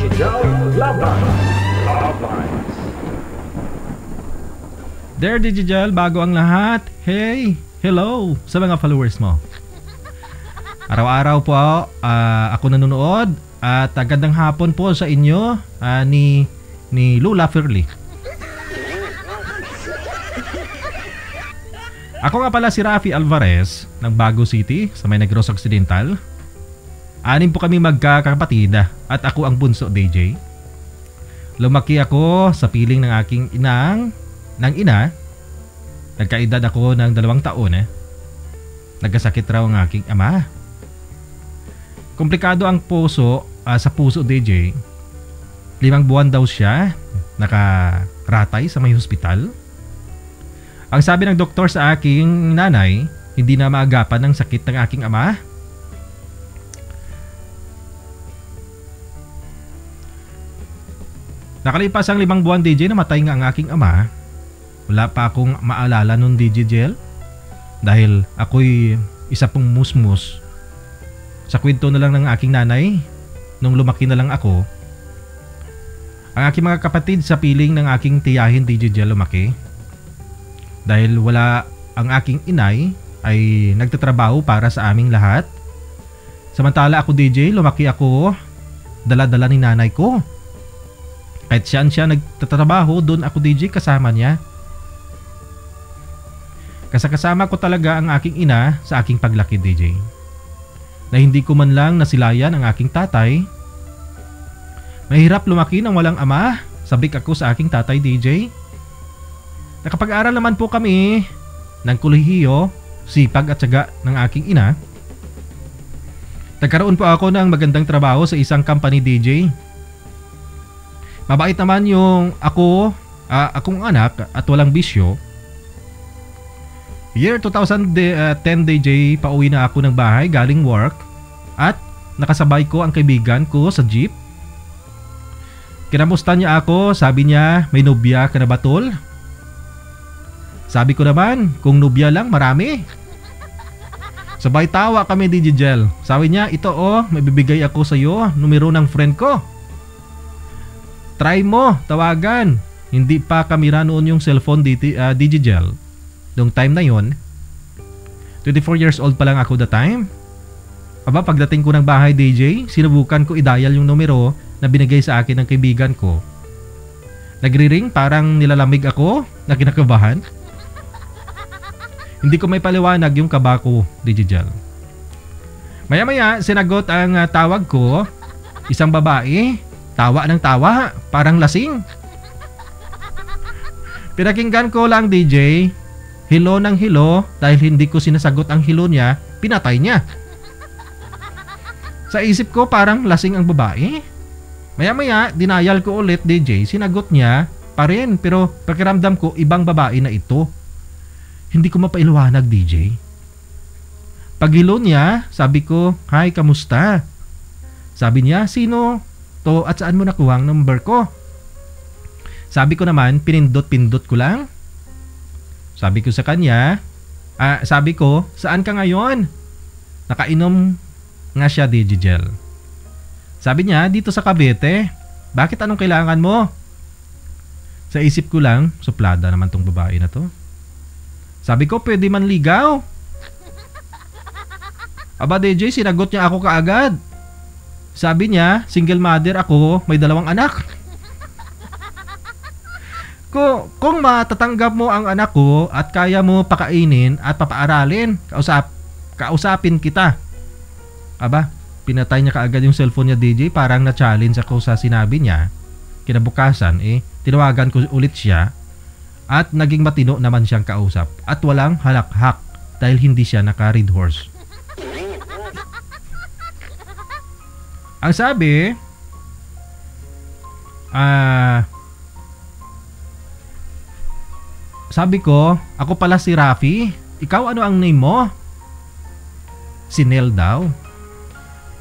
Digital Laban. There, Digital, bago ang lahat. Hey, hello sa mga followers mo. Araw-araw po ako nanonood at gandang hapon po sa inyo ni Lula Fairly. Ako nga pala si Rafi Alvarez ng Bago City sa may Negros Occidental. 6 po kami magkakapatid at ako ang bunso, DJ. Lumaki ako sa piling ng aking ina. Nagkaedad ako ng 2 taon. Nagkasakit raw ang aking ama. Komplikado ang puso sa puso, DJ. 5 buwan daw siya nakaratay sa may hospital. Ang sabi ng doktor sa aking nanay, hindi na maagapan ng sakit ng aking ama. Nakalipas ang 5 buwan, DJ, namatay nga ang aking ama. Wala pa akong maalala nun, DJ Jel. Dahil ako'y isa pong musmus. Sa kwento na lang ng aking nanay, nung lumaki na lang ako, ang aking mga kapatid sa piling ng aking tiyahin, DJ Jel, lumaki. Dahil wala ang aking inay, ay nagtatrabaho para sa aming lahat. Samantala ako, DJ, lumaki ako, dala-dala ni nanay ko. Kahit saan siya nagtatrabaho, doon ako, DJ, kasama niya. Kasama ko talaga ang aking ina sa aking paglaki, DJ. Na hindi ko man lang nasilayan ang aking tatay. Mahirap lumaki ng walang ama, sabik ako sa aking tatay, DJ. Nakapag-aral naman po kami ng kolehiyo, sipag at tiyaga ng aking ina. Nagkaroon po ako ng magandang trabaho sa isang company, DJ. Mabait naman yung akong anak at walang bisyo. Year 2010, DJ, pauwi na ako ng bahay galing work at nakasabay ko ang kaibigan ko sa jeep. Kinamusta niya ako, sabi niya, may nobya ka na ba, tol? Sabi ko naman, kung nobya lang, marami. Sabay tawa kami, DJ Jel. Sabi niya, ito may bibigay ako sa iyo, numero ng friend ko. Try mo, tawagan. Hindi pa kamera noon yung cellphone, DJ Jel. Noong time na yon, 24 years old pa lang ako that time. Aba, pagdating ko ng bahay, DJ, sinubukan ko i-dial yung numero na binigay sa akin ng kaibigan ko. Nagri-ring, parang nilalamig ako na kinakabahan. Hindi ko may paliwanag yung kaba ko, DJ Jel. Maya-maya, sinagot ang tawag ko, isang babae. Tawa ng tawa, parang lasing. Pinakinggan ko lang, DJ. Hilo ng hilo, dahil hindi ko sinasagot ang hilo niya, pinatay niya. Sa isip ko, parang lasing ang babae. Maya-maya, dinayal ko ulit, DJ. Sinagot niya pa rin, pero pakiramdam ko, ibang babae na ito. Hindi ko mapailuwanag, DJ. Paghilo niya, sabi ko, "Hi, kamusta?" Sabi niya, "Sino to at saan mo nakuha ang number ko?" Sabi ko naman, pinindot-pindot ko lang. Sabi ko sa kanya, sabi ko, "Saan ka ngayon?" Nakainom nga siya, DJ Jel. Sabi niya, "Dito sa Cavite." "Bakit, anong kailangan mo?" Sa isip ko lang, suplada naman tong babae na to. Sabi ko, "Pwede man ligaw." Aba, DJ, sinagot niya ako kaagad. Sabi niya, single mother ako, may 2 anak. Kung matatanggap mo ang anak ko at kaya mo pakainin at papaaralin, kausapin kita. Aba, pinatay niya kaagad yung cellphone niya, DJ. Parang na-challenge ako sa sinabi niya. Kinabukasan, tinawagan ko ulit siya at naging matino naman siyang kausap at walang halakhak dahil hindi siya naka-red horse. Ang sabi, sabi ko, "Ako pala si Rafi. Ikaw, ano ang name mo?" Si Nel daw.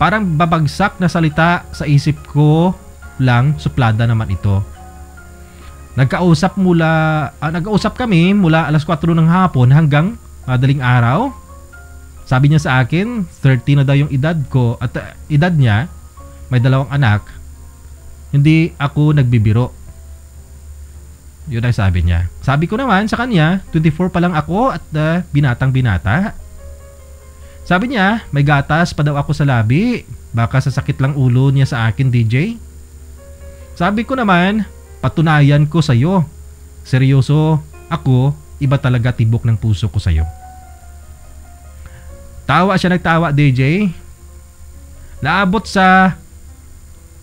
Parang babagsak na salita sa isip ko lang, suplada naman ito. Nagkausap kami mula alas 4 ng hapon hanggang madaling araw. Sabi niya sa akin, 30 na daw yung edad ko at edad niya, may 2 anak. Hindi ako nagbibiro. Yun ang sabi niya. Sabi ko naman sa kanya, 24 pa lang ako at binatang binata. Sabi niya, may gatas pa daw ako sa labi. Baka sasakit lang ulo niya sa akin, DJ. Sabi ko naman, patunayan ko sa'yo. Seryoso, ako, iba talaga tibok ng puso ko sa'yo. Tawa siya nagtawa, DJ. Naabot sa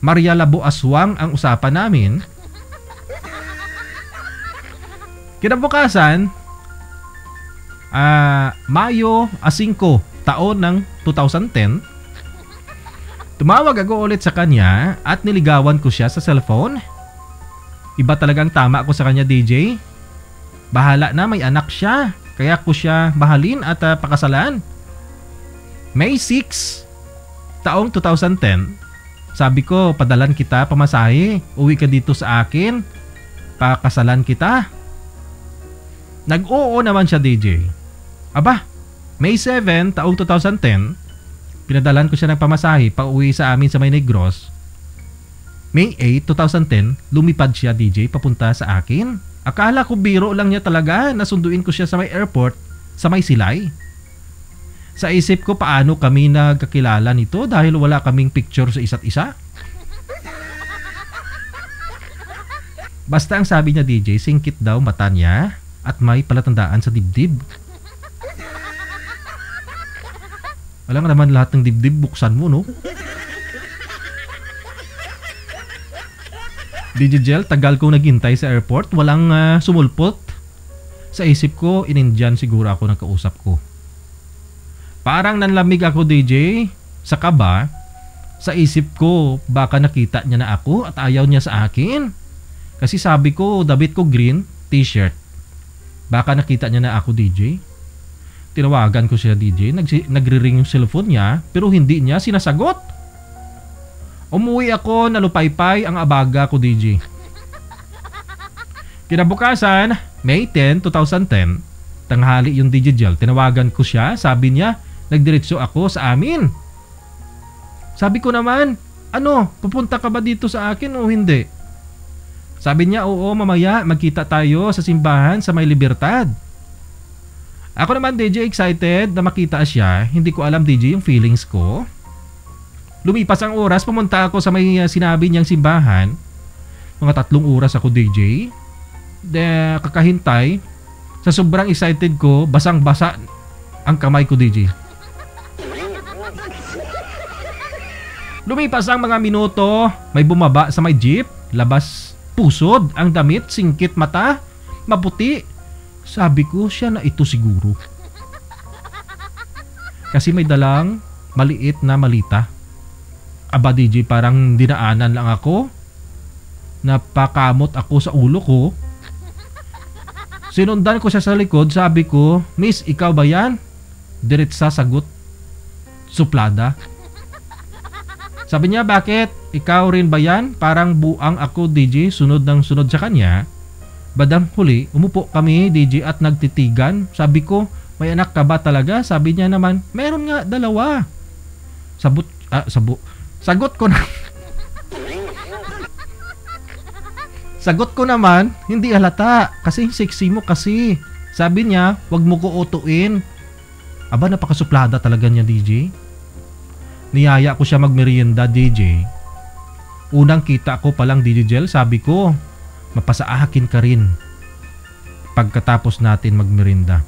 Maria Labo Aswang ang usapan namin. Kinabukasan, Mayo 5 taon ng 2010, tumawag ako ulit sa kanya at niligawan ko siya sa cellphone. Iba talagang tama ako sa kanya, DJ. Bahala na, may anak siya. Kaya ko siya mahalin at pakasalan. May 6 taong 2010, sabi ko, padalan kita pamasahe. Uwi ka dito sa akin. Pakasalan kita. Nag-oo naman siya, DJ. Aba, May 7 taong 2010, pinadalan ko siya ng pamasahe pa uwi sa amin sa May Negros. May 8, 2010, lumipad siya, DJ, papunta sa akin. Akala ko biro lang niya talaga. Nasunduin ko siya sa may airport sa May Silay. Sa isip ko, paano kami nagkakilala nito dahil wala kaming picture sa isa't isa? Basta ang sabi niya, DJ, singkit daw mata niya at may palatandaan sa dibdib. Wala nga naman lahat ng dibdib, buksan mo, no? DJ Jel, tagal kong naghintay sa airport, walang sumulpot. Sa isip ko, in-Indian siguro ako ng kausap ko. Parang nanlamig ako, DJ, sa kaba. Sa isip ko, baka nakita niya na ako at ayaw niya sa akin. Kasi sabi ko, damit ko green, t-shirt. Baka nakita niya na ako, DJ. Tinawagan ko siya, DJ. Nagre-ring yung cellphone niya, pero hindi niya sinasagot. Umuwi ako, nalupaypay ang abaga ko, DJ. Kinabukasan, May 10, 2010, tanghali yung DJ Jel. Tinawagan ko siya, sabi niya, nagdiretso ako sa amin. Sabi ko naman, pupunta ka ba dito sa akin o hindi? Sabi niya, oo, mamaya magkita tayo sa simbahan sa May Libertad. Ako naman, DJ, excited na makita siya. Hindi ko alam, DJ, yung feelings ko. Lumipas ang oras, pumunta ako sa may sinabi niyang simbahan. Mga 3 oras ako, DJ. Kakahintay. Sa sobrang excited ko, basang-basa ang kamay ko, DJ. Lumipas ang mga minuto, may bumaba sa may jeep, labas pusod ang damit, singkit mata, maputi. Sabi ko, siya na ito siguro. Kasi may dalang maliit na malita. Aba, DJ, parang dinaanan lang ako. Napakamot ako sa ulo ko. Sinundan ko siya sa likod, sabi ko, Miss, ikaw ba yan? Diretsa sagot, suplada. Sabi niya, bakit? Ikaw rin ba yan? Parang buang ako, DJ, sunod ng sunod sa kanya. Badang huli, umupo kami, DJ, at nagtitigan. Sabi ko, may anak ka ba talaga? Sabi niya naman, meron nga, 2. Sagot ko na. Sagot ko naman, hindi halata. Kasi sexy mo kasi. Sabi niya, wag mo ko utuin. Aba, napakasuplada talaga niya, DJ. Niyaya ko siya magmerienda, DJ. Unang kita ko palang, DJ Jel, sabi ko, mapasaakin ka rin pagkatapos natin magmerienda.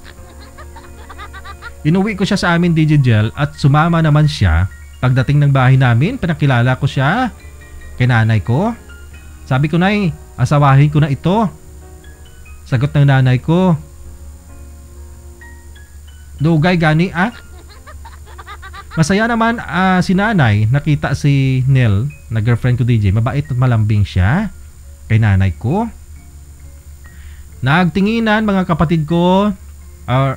Inuwi ko siya sa amin, DJ Jel, at sumama naman siya. Pagdating ng bahay namin, pinakilala ko siya kay nanay ko. Sabi ko, Nay, asawahin ko na ito. Sagot ng nanay ko, dugay gani Masaya naman si nanay, nakita si Nel na girlfriend ko, DJ. Mabait at malambing siya kay nanay ko. Nagtinginan mga kapatid ko,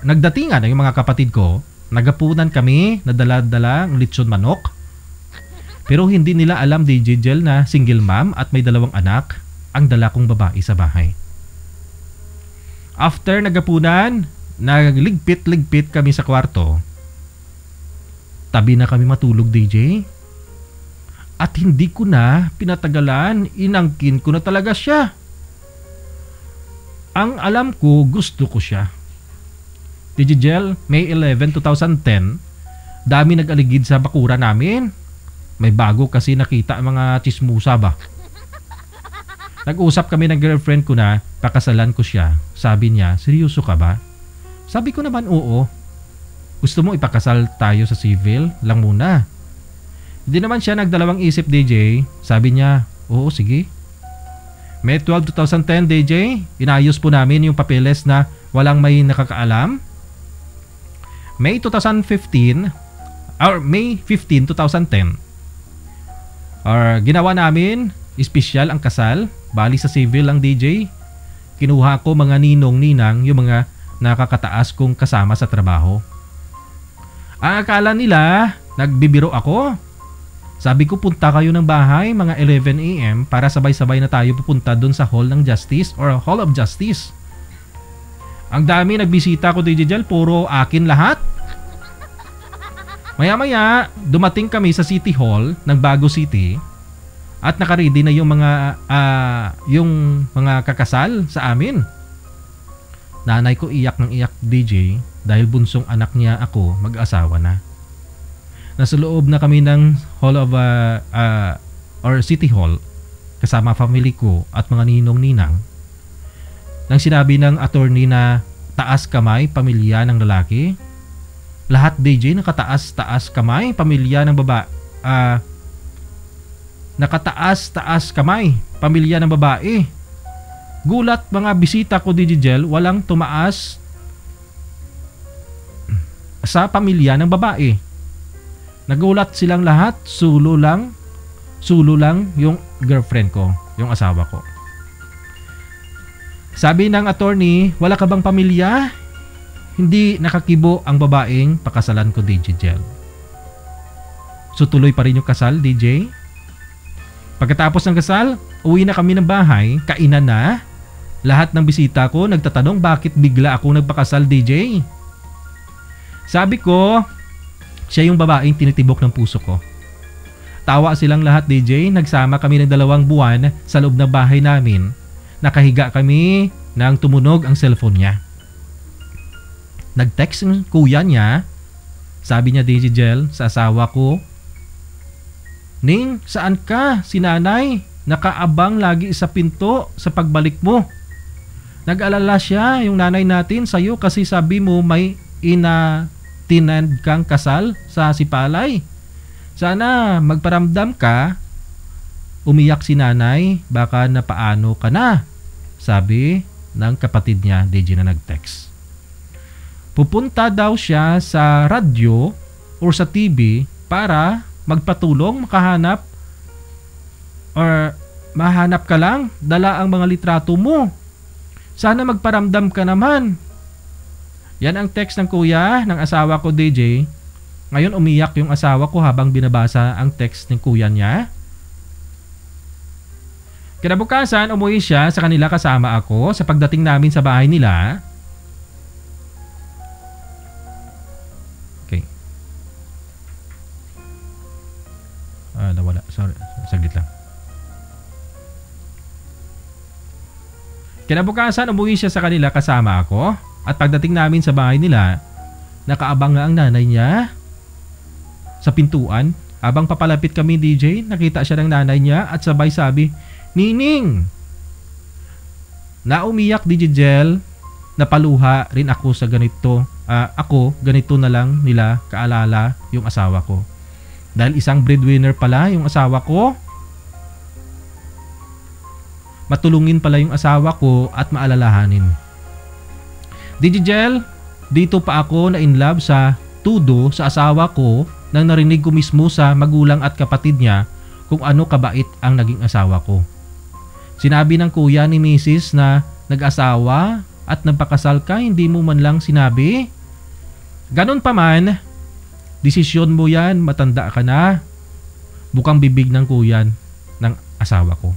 nagdatingan yung mga kapatid ko. Nagapunan kami, nadala-dala ng lechon manok. Pero hindi nila alam, DJ Jel, na single mom at may 2 anak ang dala kong babae sa bahay. After nagapunan, nagligpit-ligpit kami sa kwarto. Tabi na kami matulog, DJ. At hindi ko na pinatagalan, inangkin ko na talaga siya. Ang alam ko, gusto ko siya. Digigel, May 11, 2010, dami nag-aligid sa bakura namin. May bago kasi nakita mga chismusa ba. Nag-usap kami ng girlfriend ko na pakasalan ko siya. Sabi niya, seryoso ka ba? Sabi ko naman oo. Gusto mo ipakasal tayo sa civil lang muna? Hindi naman siya nagdalawang isip, DJ. Sabi niya, oo sige. May 12, 2010, DJ, inayos po namin yung papeles na walang may nakakaalam. May 2015, or May 15, 2010, or ginawa namin, espesyal ang kasal, bali sa civil lang, DJ. Kinuha ko mga ninong-ninang, yung mga nakakataas kong kasama sa trabaho. Ang akala nila, nagbibiro ako. Sabi ko, punta kayo ng bahay mga 11 AM para sabay-sabay na tayo pupunta dun sa Hall ng Justice or Hall of Justice. Ang dami nagbisita ko, DJ, puro akin lahat. Maya-maya, dumating kami sa City Hall ng Bago City at nakaready na yung mga kakasal sa amin. Nanay ko iyak ng iyak, DJ, dahil bunsong anak niya ako mag-asawa na. Nasa loob na kami ng Hall of or City Hall kasama family ko at mga ninong-ninang. Nang sinabi ng attorney na taas kamay pamilya ng lalaki, lahat, DJ, nakataas-taas kamay pamilya ng nakataas-taas kamay pamilya ng babae. Gulat mga bisita ko, DJ, walang tumaas sa pamilya ng babae. Nagulat silang lahat, sulo lang yung girlfriend ko, yung asawa ko. Sabi ng attorney, wala ka bang pamilya? Hindi nakakibo ang babaeng pakasalan ko, DJ Jel. So tuloy pa rin yung kasal, DJ. Pagkatapos ng kasal, uwi na kami ng bahay, kainan na. Lahat ng bisita ko nagtatanong bakit bigla ako nagpakasal, DJ. Sabi ko, siya yung babaeng tinitibok ng puso ko. Tawa silang lahat, DJ. Nagsama kami ng 2 buwan sa loob ng bahay namin. Nakahiga kami nang tumunog ang cellphone niya. Nag-text ng kuya niya. Sabi niya, DJ Jel, sa asawa ko, Ning, saan ka? Si nanay, nakaabang lagi sa pinto sa pagbalik mo. Nag-alala siya, yung nanay natin, sa'yo kasi sabi mo may tinand kang kasal sa Sipalay. Sana magparamdam ka. Umiyak si nanay, baka napaano ka na. Sabi ng kapatid niya, DJ, na nag-text. Pupunta daw siya sa radyo or sa TV para magpatulong, makahanap or mahanap ka lang, dala ang mga litrato mo. Sana magparamdam ka naman. Yan ang text ng kuya ng asawa ko, DJ. Ngayon umiyak yung asawa ko habang binabasa ang text ng kuya niya. Kinabukasan, umuwi siya sa kanila kasama ako. Sa pagdating namin sa bahay nila, okay. Nawala. Sorry. Saglit lang. Kinabukasan, umuwi siya sa kanila kasama ako. At pagdating namin sa bahay nila, nakaabang nga ang nanay niya sa pintuan. Habang papalapit kami, DJ, nakita siya ng nanay niya at sabay sabi, Nining! Naumiyak, DJ Jel. Napaluha rin ako sa ganito. Ganito na lang nila kaalala yung asawa ko. Dahil isang breadwinner pala yung asawa ko. Matulungin pala yung asawa ko at maalalahanin. DJ Jel, dito pa ako na in love sa tudo sa asawa ko nang narinig ko mismo sa magulang at kapatid niya kung ano kabait ang naging asawa ko. Sinabi ng kuya ni Mrs. na nag-asawa at nagpakasal ka, hindi mo man lang sinabi. Ganon pa man, desisyon mo yan, matanda ka na. Bukang bibig ng kuya ng asawa ko.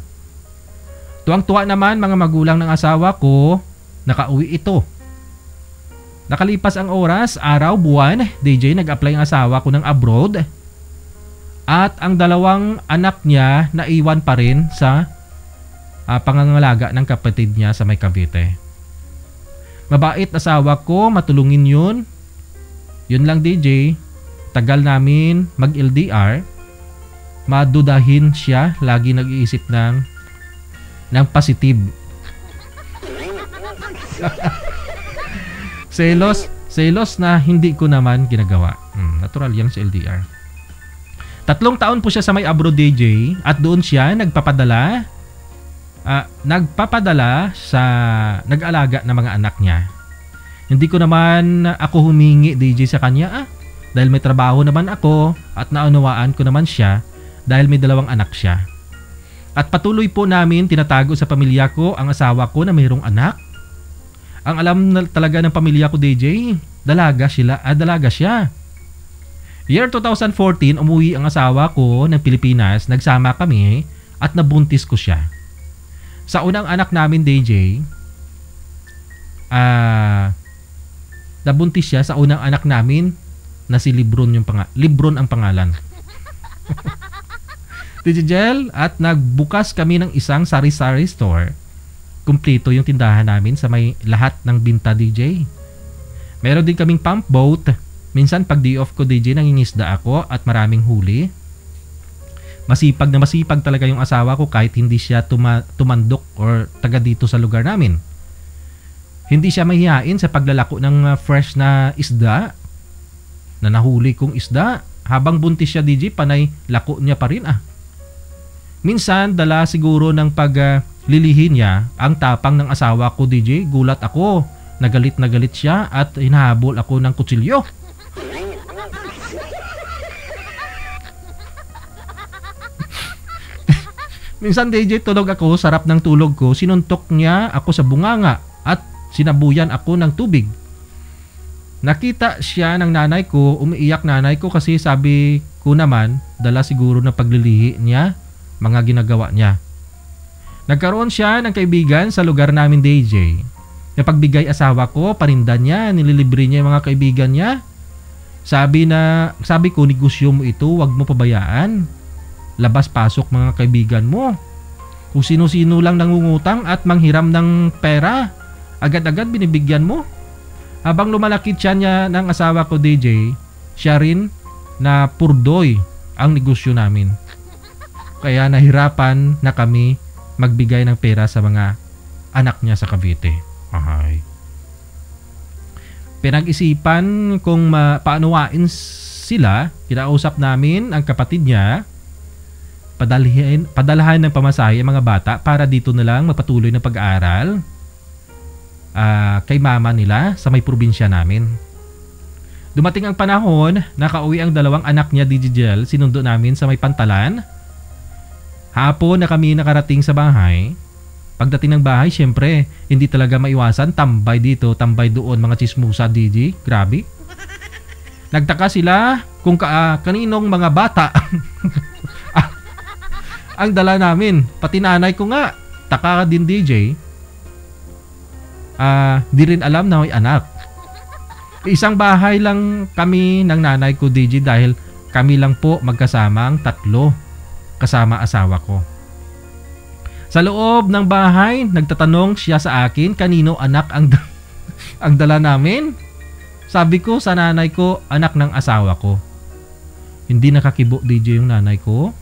Tuwang-tuwa naman mga magulang ng asawa ko, nakauwi ito. Nakalipas ang oras, araw, buwan, DJ, nag-apply ang asawa ko ng abroad. At ang dalawang anak niya naiwan pa rin sa pangangalaga ng kapatid niya sa may Cavite. Mabait asawa ko, matulungin yun. Yun lang DJ, tagal namin mag-LDR. Madudahin siya, lagi nag-iisip ng positive. Selos na hindi ko naman ginagawa. Natural yan sa LDR. 3 taon po siya sa may abroad DJ at doon siya nagpapadala sa nag-alaga ng mga anak niya. Hindi ko naman ako humingi DJ sa kanya dahil may trabaho naman ako at naunawaan ko naman siya dahil may 2 anak siya. At patuloy po namin tinatago sa pamilya ko ang asawa ko na mayroong anak. Ang alam na talaga ng pamilya ko DJ, dalaga siya. Year 2014, umuwi ang asawa ko ng Pilipinas, nagsama kami at nabuntis ko siya. Sa unang anak namin DJ, nabuntis siya sa unang anak namin na si Libron ang pangalan. Digital at nagbukas kami ng isang sari-sari store. Kumpleto yung tindahan namin sa may lahat ng binta DJ. Meron din kaming pump boat. Minsan pag day off ko DJ nangingisda ako at maraming huli. Masipag na masipag talaga yung asawa ko kahit hindi siya tumandok or taga dito sa lugar namin. Hindi siya mahihain sa paglalako ng fresh na isda na nahuli kong isda. Habang buntis siya DJ, panay lako niya pa rin Minsan dala siguro ng paglilihin niya ang tapang ng asawa ko DJ. Gulat ako, nagalit siya at hinahabol ako ng kutsilyo. Minsan DJ tulog ako, sarap ng tulog ko, sinuntok niya ako sa bunganga at sinabuyan ako ng tubig. Nakita siya ng nanay ko, umiiyak nanay ko kasi sabi ko naman, dala siguro ng paglilihi niya, mga ginagawa niya. Nagkaroon siya ng kaibigan sa lugar namin DJ. Napagbigay asawa ko, parinda niya, nililibre niya yung mga kaibigan niya. Sabi ko, negosyo mo ito, wag mo pabayaan. Labas-pasok mga kaibigan mo. Kung sino-sino lang nangungutang at manghiram ng pera, agad-agad binibigyan mo. Habang lumalaki siya niya ng asawa ko DJ, siya rin na purdoy ang negosyo namin. Kaya nahirapan na kami magbigay ng pera sa mga anak niya sa Cavite. Pinag-isipan kung paanuwain sila, kinausap namin ang kapatid niya, padalahan ng pamasahe ang mga bata para dito na lang magpatuloy ng pag-aaral kay mama nila sa may probinsya namin. Dumating ang panahon, nakauwi ang 2 anak niya digital, sinundo namin sa may Pantalan. Hapon na kami nakarating sa bahay. Pagdating ng bahay, syempre, hindi talaga maiwasan, tambay dito, tambay doon, mga chismusa DJ, grabe. Nagtaka sila kung kaninong mga bata ang dala namin. Pati nanay ko nga, taka din DJ. Di rin alam na may anak. Isang bahay lang kami ng nanay ko DJ dahil kami lang po magkasamang 3 kasama asawa ko. Sa loob ng bahay, nagtatanong siya sa akin kanino anak ang dala namin. Sabi ko sa nanay ko, anak ng asawa ko. Hindi nakakibo DJ yung nanay ko.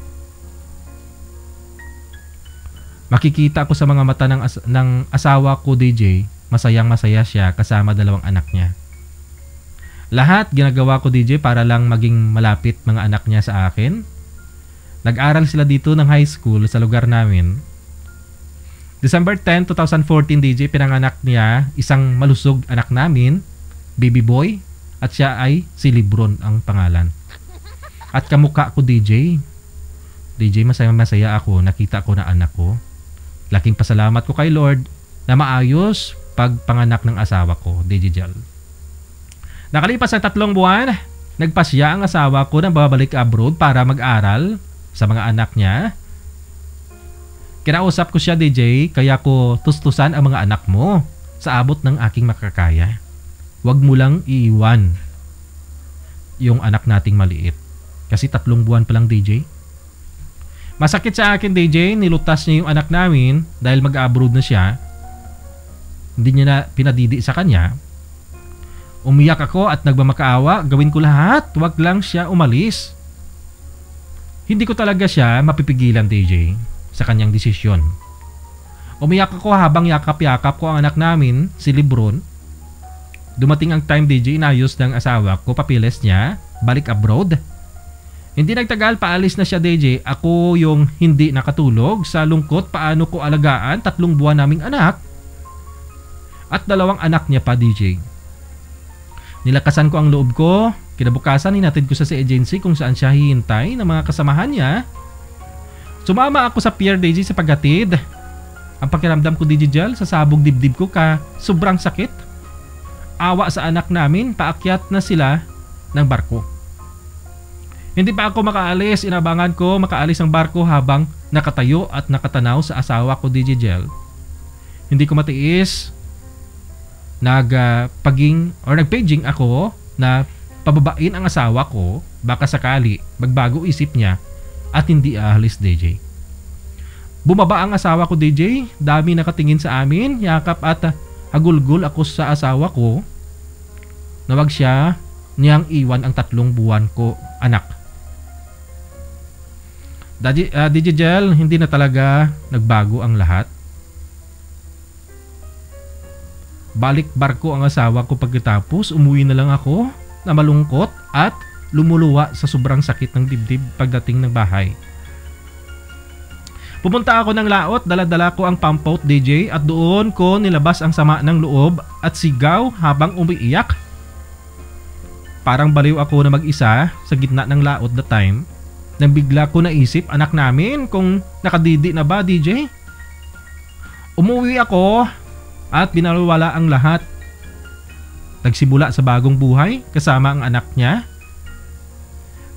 Makikita ko sa mga mata ng asawa ko DJ, masayang masaya siya kasama 2 anak niya. Lahat ginagawa ko DJ para lang maging malapit mga anak niya sa akin. Nag-aral sila dito ng high school sa lugar namin. December 10, 2014 DJ, pinanganak niya isang malusog anak namin, baby boy, at siya ay si Libron ang pangalan. At kamukha ko DJ. DJ, masaya ako, nakita ko na anak ko. Laking pasalamat ko kay Lord na maayos pagpanganak ng asawa ko, DJ Jal. Nakalipas ang 3 buwan, nagpasya ang asawa ko na babalik abroad para mag-aral sa mga anak niya. Kinausap ko siya DJ, kaya ko tustusan ang mga anak mo sa abot ng aking makakaya. Huwag mo lang iiwan yung anak nating maliit. Kasi 3 buwan pa lang, DJ. Masakit sa akin, DJ, nilutas niya yung anak namin dahil mag-abroad na siya. Hindi niya na pinadidi sa kanya. Umiyak ako at nagmamakaawa, gawin ko lahat, wag lang siya umalis. Hindi ko talaga siya mapipigilan, DJ, sa kanyang desisyon. Umiyak ako habang yakap-yakap ko ang anak namin, si Lebron. Dumating ang time, DJ, inayos ng asawa ko, papilis niya, balik abroad. Hindi nagtagal, paalis na siya, DJ. Ako yung hindi nakatulog sa lungkot paano ko alagaan 3 buwan naming anak. At 2 anak niya pa, DJ. Nilakasan ko ang loob ko. Kinabukasan, hinatid ko sa agency kung saan siya hihintay ng mga kasamahan niya. Sumama ako sa pier, DJ, sa paghatid. Ang pakiramdam ko, DJ Jel, sa sabog dibdib ko sobrang sakit. Awa sa anak namin, paakyat na sila ng barko. Hindi pa ako makaalis, inabangan ko makaalis ang barko habang nakatayo at nakatanaw sa asawa ko, DJ Jel. Hindi ko matiis. Nagpaging ako na pababain ang asawa ko, baka sakali magbago isip niya at hindi aalis, DJ. Bumaba ang asawa ko, DJ. Dami nakatingin sa amin, yakap at hagulgul ako sa asawa ko na wag siya niyang iwan ang 3 buwan ko anak. DJ Jel, hindi na talaga nagbago ang lahat. Balik barko ang asawa ko pagkatapos, umuwi na lang ako na malungkot at lumuluwa sa sobrang sakit ng dibdib pagdating ng bahay. Pumunta ako ng laot, dala-dala ko ang pump out, DJ, at doon ko nilabas ang sama ng loob at sigaw habang umiiyak. Parang baliw ako na mag-isa sa gitna ng laot that time. Nang bigla ko naisip anak namin kung nakadidi na ba, DJ. Umuwi ako at binalwala ang lahat. Nagsimula sa bagong buhay kasama ang anak niya.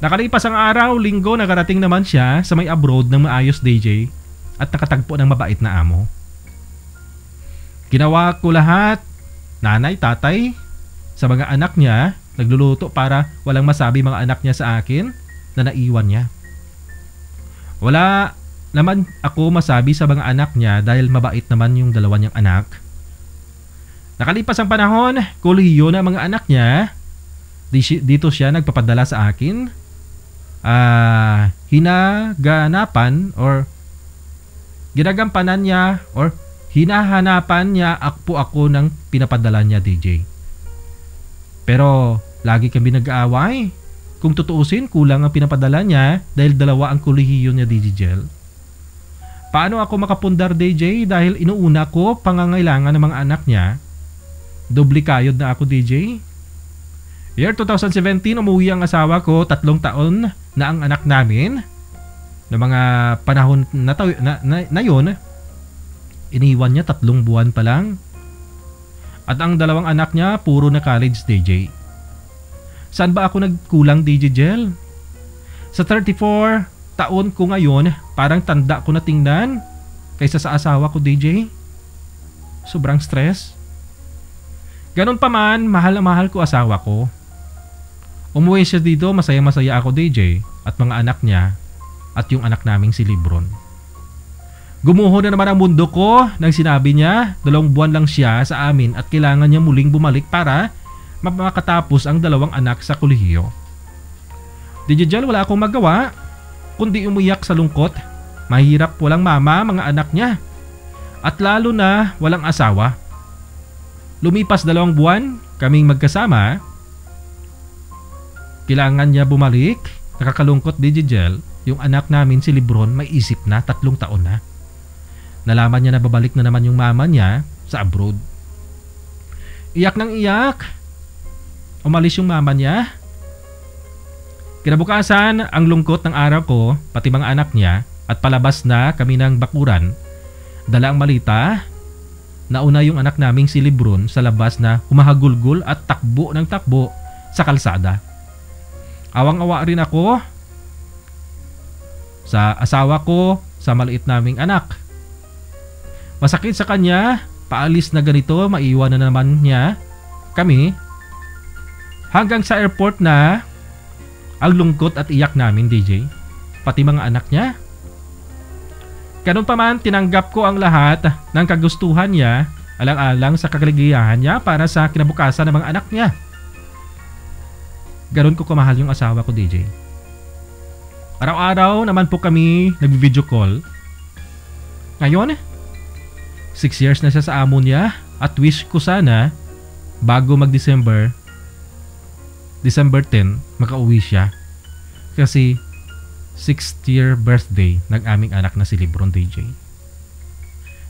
Nakalipas ang araw, linggo, nakarating naman siya sa may abroad ng maayos, DJ, at nakatagpo ng mabait na amo. Ginawa ko lahat, nanay, tatay, sa mga anak niya, nagluluto para walang masabi mga anak niya sa akin na naiwan niya. Wala naman ako masabi sa mga anak niya dahil mabait naman yung 2 niyang anak. Nakalipas ang panahon, kolehiyo na mga anak niya. Dito siya nagpapadala sa akin. Hinaganapan or ginagampanan niya or hinahanapan niya ako ng pinapadala niya, DJ. Pero lagi kami nag-aaway. Kung tutuusin, kulang ang pinapadala niya dahil 2 ang kolehiyo niya, DJ Jel. Paano ako makapundar, DJ, dahil inuuna ko pangangailangan ng mga anak niya? Doble kayod na ako, DJ. Year 2017, umuwi ang asawa ko, 3 taon na ang anak namin. Na mga panahon na yun, iniwan niya 3 buwan pa lang. At ang 2 anak niya, puro na college, DJ. Saan ba ako nagkulang, DJ Jel? Sa 34 taon ko ngayon, parang tanda ko na tingnan kaysa sa asawa ko, DJ. Sobrang stress. Ganun pa man, mahal na mahal ko asawa ko. Umuwi siya dito, masaya-masaya ako, DJ, at mga anak niya, at yung anak naming si Lebron. Gumuho na naman ang mundo ko nang sinabi niya 2 buwan lang siya sa amin at kailangan niya muling bumalik para makatapos ang 2 anak sa kolehiyo. DJ Jel, wala akong magawa kundi umiyak sa lungkot. Mahirap walang mama, mga anak niya. At lalo na walang asawa. Lumipas 2 buwan kaming magkasama. Kailangan niya bumalik. Nakakalungkot, DJ Jel. Yung anak namin si Lebron may isip na 3 taon na. Nalaman niya na babalik na naman yung mama niya sa abroad. Iyak ng iyak. Umalis yung mama niya. Kinabukasan, ang lungkot ng araw ko, pati mga anak niya, at palabas na kami ng bakuran. Dala ang malita. Nauna yung anak naming si Lebron sa labas na humahagulgul at takbo ng takbo sa kalsada. Awang-awa rin ako sa asawa ko, sa maliit naming anak. Masakit sa kanya, paalis na ganito, maiwan na naman niya kami. Hanggang sa airport na Ang lungkot at iyak namin, DJ. Pati mga anak niya. Ganun pa man, tinanggap ko ang lahat ng kagustuhan niya, alang-alang sa kagaligayahan niya para sa kinabukasan ng mga anak niya. Ganun ko kamahal yung asawa ko, DJ. Araw-araw naman po kami nag-video call. Ngayon, 6 years na siya sa amo niya at wish ko sana bago mag-December 10, makauwi siya. Kasi 6th year birthday ng aming anak na si Lebron, DJ.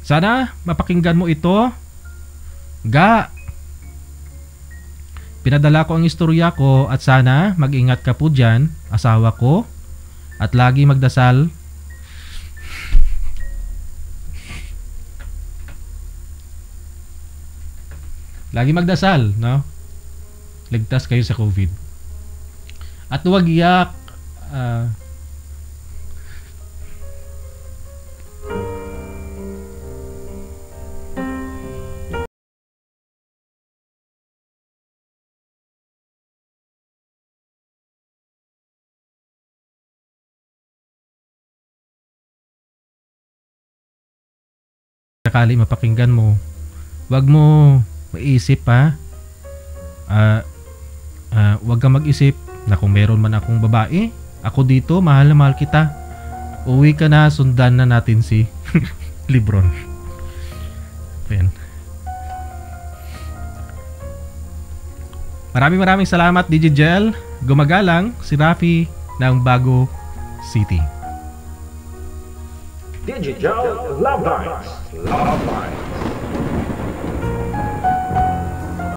Sana mapakinggan mo ito. Ga. Pinadala ko ang istorya ko at sana mag-ingat ka po dyan, asawa ko. At lagi magdasal. Lagi magdasal, no? Ligtas kayo sa COVID. At huwag iyak. Sakali mapakinggan mo, wag mo maisip ha. Wag kang mag-isip na kung meron man akong babae, ako dito, mahal na mahal kita. Uwi ka na, sundan na natin si Lebron. Ayan. Maraming salamat, DJ Jel. Gumagalang si Rafi ng Bago City. Digital Love Lines. Love Lines.